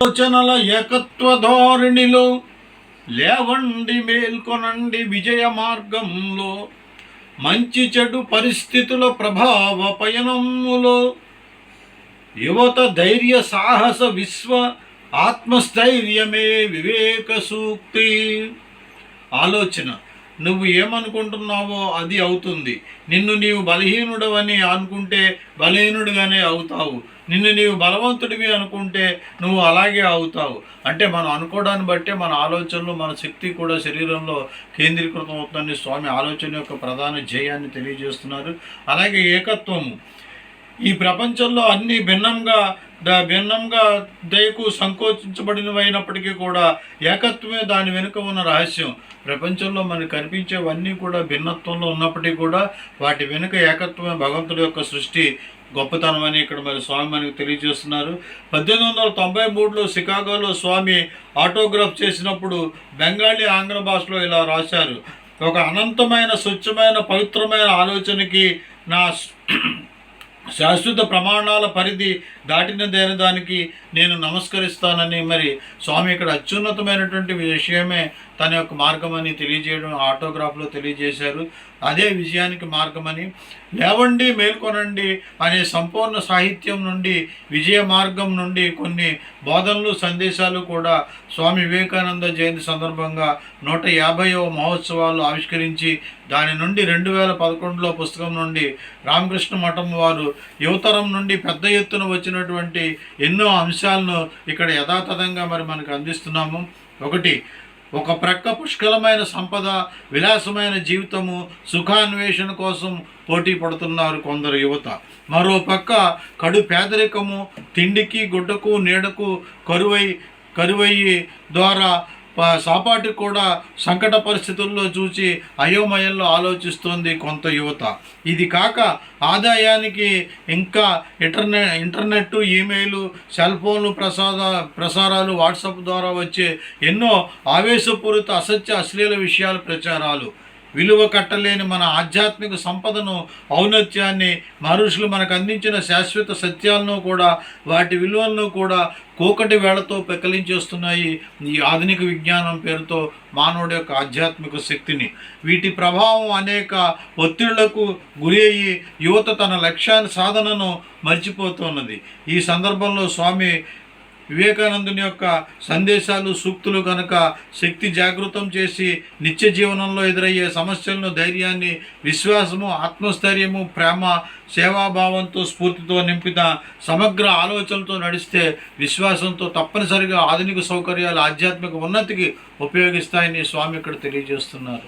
ఆలోచనల ఏకత్వ ధోరణిలో లేవండి, మేల్కొనండి విజయ మార్గంలో, మంచి చెడు పరిస్థితుల ప్రభావ పయనములో యువత ధైర్య సాహస విశ్వ ఆత్మస్థైర్యమే వివేక సూక్తి. ఆలోచన, నువ్వు ఏమనుకుంటున్నావో అది అవుతుంది. నిన్ను నీవు బలహీనుడవని అనుకుంటే బలహీనుడిగానే అవుతావు. నిన్ను నీవు బలవంతుడివి అనుకుంటే నువ్వు అలాగే అవుతావు. అంటే మనం అనుకోవడాన్ని బట్టే మన ఆలోచనలు, మన శక్తి కూడా శరీరంలో కేంద్రీకృతం అవుతుందని స్వామి ఆలోచన యొక్క ప్రధాన ధ్యేయాన్ని తెలియజేస్తున్నారు. అలాగే ఏకత్వము, ఈ ప్రపంచంలో అన్నీ భిన్నంగా దయకు సంకోచించబడినవైనప్పటికీ కూడా ఏకత్వమే దాని వెనుక ఉన్న రహస్యం. ప్రపంచంలో మనకు కనిపించేవన్నీ కూడా భిన్నత్వంలో ఉన్నప్పటికీ కూడా వాటి వెనుక ఏకత్వమే భగవంతుడి యొక్క సృష్టి గొప్పతనం అని ఇక్కడ మరి స్వామి మనకు తెలియజేస్తున్నారు. 1893లో షికాగోలో స్వామి ఆటోగ్రాఫ్ చేసినప్పుడు బెంగాలీ ఆంగ్ల భాషలో ఇలా రాశారు: ఒక అనంతమైన, స్వచ్ఛమైన, పవిత్రమైన ఆలోచనకి నా శాశ్వత ప్రమాణాల పరిధి దాటిన దానికి నేను నమస్కరిస్తానని మరి స్వామి ఇక్కడ అత్యున్నతమైనటువంటి విషయమే తన యొక్క మార్గమని తెలియజేయడం ఆటోగ్రాఫ్లో తెలియజేశారు. అదే విజయానికి మార్గమని. లేవండి, మేల్కొనండి అనే సంపూర్ణ సాహిత్యం నుండి, విజయ మార్గం నుండి కొన్ని బోధనలు, సందేశాలు కూడా స్వామి వివేకానంద జయంతి సందర్భంగా 150వ మహోత్సవాలు ఆవిష్కరించి దాని నుండి 2011లో పుస్తకం నుండి రామకృష్ణ మఠం వారు యువతరం నుండి పెద్ద ఎత్తున వచ్చినటువంటి ఎన్నో అంశాలను ఇక్కడ యథాతథంగా మరి మనకు అందిస్తున్నాము. ఒక ప్రక్క పుష్కలమైన సంపద, విలాసమైన జీవితము, సుఖాన్వేషణ కోసం పోటీ పడుతున్నారు కొందరు యువత. మరో పక్క కడు పేదరికము, తిండికి, గుడ్డకు, నీడకు కరువయ్యి ద్వారా సాపాటి కూడా సంకట పరిస్థితుల్లో చూసి అయోమయంలో ఆలోచిస్తోంది కొంత యువత. ఇది కాక ఆదాయానికి ఇంకా ఇంటర్నెట్, ఈమెయిల్, సెల్ ఫోన్లు ప్రసారాలు, వాట్సాప్ ద్వారా వచ్చే ఎన్నో ఆవేశపూరిత, అసత్య, అశ్లీల విషయాల ప్రచారాలు, విలువ కట్టలేని మన ఆధ్యాత్మిక సంపదను, ఔన్నత్యాన్ని, మహర్షులు మనకు అందించిన శాశ్వత సత్యాలను కూడా, వాటి విలువలను కూడా కోకటి వేళతో పెకలించేస్తున్నాయి ఈ ఆధునిక విజ్ఞానం పేరుతో మానవుడి యొక్క ఆధ్యాత్మిక శక్తిని. వీటి ప్రభావం అనేక ఒత్తిళ్లకు గురి అయ్యి యువత తన లక్ష్యాన్ని, సాధనను మర్చిపోతున్నది. ఈ సందర్భంలో స్వామి వివేకానందుని యొక్క సందేశాలు, సూక్తులు కనుక శక్తి జాగృతం చేసి నిత్య జీవనంలో ఎదురయ్యే సమస్యలను ధైర్యాన్ని, విశ్వాసము, ఆత్మస్థైర్యము, ప్రేమ, సేవాభావంతో, స్ఫూర్తితో నింపిన సమగ్ర ఆలోచనలతో నడిస్తే విశ్వాసంతో తప్పనిసరిగా ఆధునిక సౌకర్యాలు ఆధ్యాత్మిక ఉన్నతికి ఉపయోగిస్తాయని స్వామి ఇక్కడ తెలియజేస్తున్నారు.